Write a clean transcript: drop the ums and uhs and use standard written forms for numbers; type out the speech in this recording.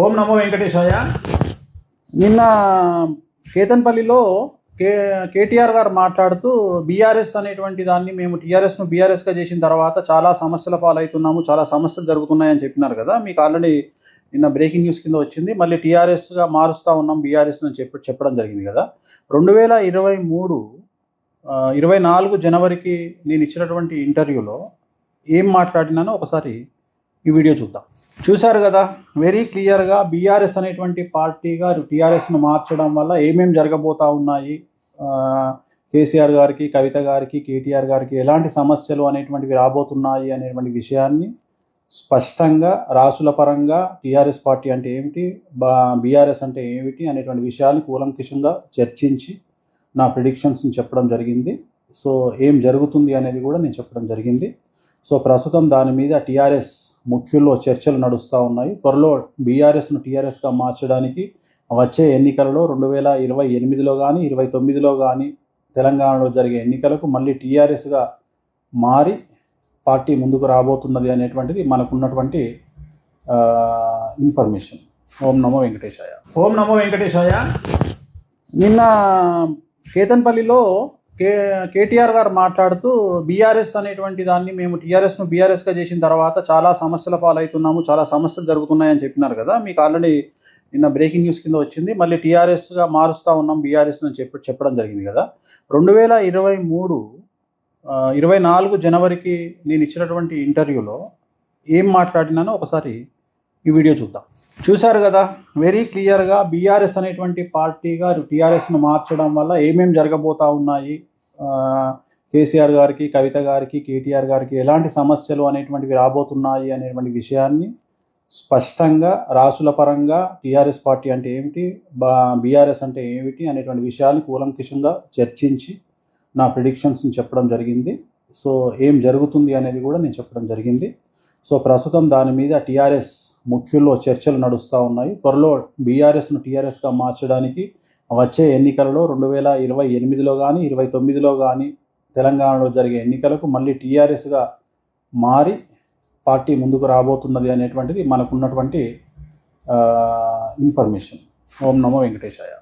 ఓం నమో వెంకటేశాయ. నిన్న కేతన్పల్లిలో కేటీఆర్ గారు మాట్లాడుతూ బీఆర్ఎస్ అనేటువంటి దాన్ని మేము టీఆర్ఎస్ను బీఆర్ఎస్గా చేసిన తర్వాత చాలా సమస్యల పాలవుతున్నాము, చాలా సమస్యలు జరుగుతున్నాయని చెప్పినారు కదా. మీకు ఆల్రెడీ నిన్న బ్రేకింగ్ న్యూస్ కింద వచ్చింది. మళ్ళీ టీఆర్ఎస్గా మారుస్తూ ఉన్నాం బీఆర్ఎస్ అని చెప్పడం జరిగింది కదా. 2023 24 జనవరికి నేను ఇచ్చినటువంటి ఇంటర్వ్యూలో ఏం మాట్లాడినానో ఒకసారి ఈ వీడియో చూద్దాం. చూశారు కదా, వెరీ క్లియర్గా బీఆర్ఎస్ అనేటువంటి పార్టీగా టీఆర్ఎస్ను మార్చడం వల్ల ఏమేమి జరగబోతా ఉన్నాయి, కేసీఆర్ గారికి, కవిత గారికి, కేటీఆర్ గారికి ఎలాంటి సమస్యలు అనేటువంటివి రాబోతున్నాయి అనేటువంటి విషయాన్ని స్పష్టంగా రాసుల పరంగా టీఆర్ఎస్ పార్టీ అంటే ఏమిటి, బీఆర్ఎస్ అంటే ఏమిటి అనేటువంటి విషయాన్ని కూలంకషంగా చర్చించి నా ప్రిడిక్షన్స్ని చెప్పడం జరిగింది. సో ఏం జరుగుతుంది అనేది కూడా నేను చెప్పడం జరిగింది. సో ప్రస్తుతం దాని మీద టీఆర్ఎస్ ముఖ్యుల్లో చర్చలు నడుస్తూ ఉన్నాయి. త్వరలో బీఆర్ఎస్ను టీఆర్ఎస్గా మార్చడానికి వచ్చే ఎన్నికలలో 2028లో కానీ 2029లో కానీ తెలంగాణలో జరిగే ఎన్నికలకు మళ్ళీ టీఆర్ఎస్గా మారి పార్టీ ముందుకు రాబోతున్నది అనేటువంటిది మనకున్నటువంటి ఇన్ఫర్మేషన్. ఓం నమో వెంకటేశాయ. ఓం నమో వెంకటేశాయ. నిన్న కేతన్పల్లిలో కేటీఆర్ గారు మాట్లాడుతూ బీఆర్ఎస్ అనేటువంటి దాన్ని మేము టీఆర్ఎస్ను బీఆర్ఎస్గా చేసిన తర్వాత చాలా సమస్యల పాలవుతున్నాము, చాలా సమస్యలు జరుగుతున్నాయని చెప్పినారు కదా. మీకు ఆల్రెడీ నిన్న బ్రేకింగ్ న్యూస్ కింద వచ్చింది. మళ్ళీ టీఆర్ఎస్గా మారుస్తూ ఉన్నాం బీఆర్ఎస్ అని చెప్పడం జరిగింది కదా. 2023 24 జనవరికి నేను ఇచ్చినటువంటి ఇంటర్వ్యూలో ఏం మాట్లాడినానో ఒకసారి ఈ వీడియో చూద్దాం. చూశారు కదా, వెరీ క్లియర్గా బీఆర్ఎస్ అనేటువంటి పార్టీగా టీఆర్ఎస్ను మార్చడం వల్ల ఏమేమి జరగబోతా ఉన్నాయి, కేసీఆర్ గారికి, కవిత గారికి, కేటీఆర్ గారికి ఎలాంటి సమస్యలు అనేటువంటివి రాబోతున్నాయి అనేటువంటి విషయాన్ని స్పష్టంగా రాసుల పరంగా టీఆర్ఎస్ పార్టీ అంటే ఏమిటి, బీఆర్ఎస్ అంటే ఏమిటి అనేటువంటి విషయాన్ని కూలంకషంగా చర్చించి నా ప్రిడిక్షన్స్ని చెప్పడం జరిగింది. సో ఏం జరుగుతుంది అనేది కూడా నేను చెప్పడం జరిగింది. సో ప్రస్తుతం దాని మీద టీఆర్ఎస్ ముఖ్యుల్లో చర్చలు నడుస్తూ ఉన్నాయి. త్వరలో బీఆర్ఎస్ను టీఆర్ఎస్గా మార్చడానికి వచ్చే ఎన్నికలలో 2028లో కానీ 2029లో కానీ తెలంగాణలో జరిగే ఎన్నికలకు మళ్ళీ టీఆర్ఎస్గా మారి పార్టీ ముందుకు రాబోతున్నది అనేటువంటిది మనకున్నటువంటి ఇన్ఫర్మేషన్. ఓం నమో వెంకటేశాయ.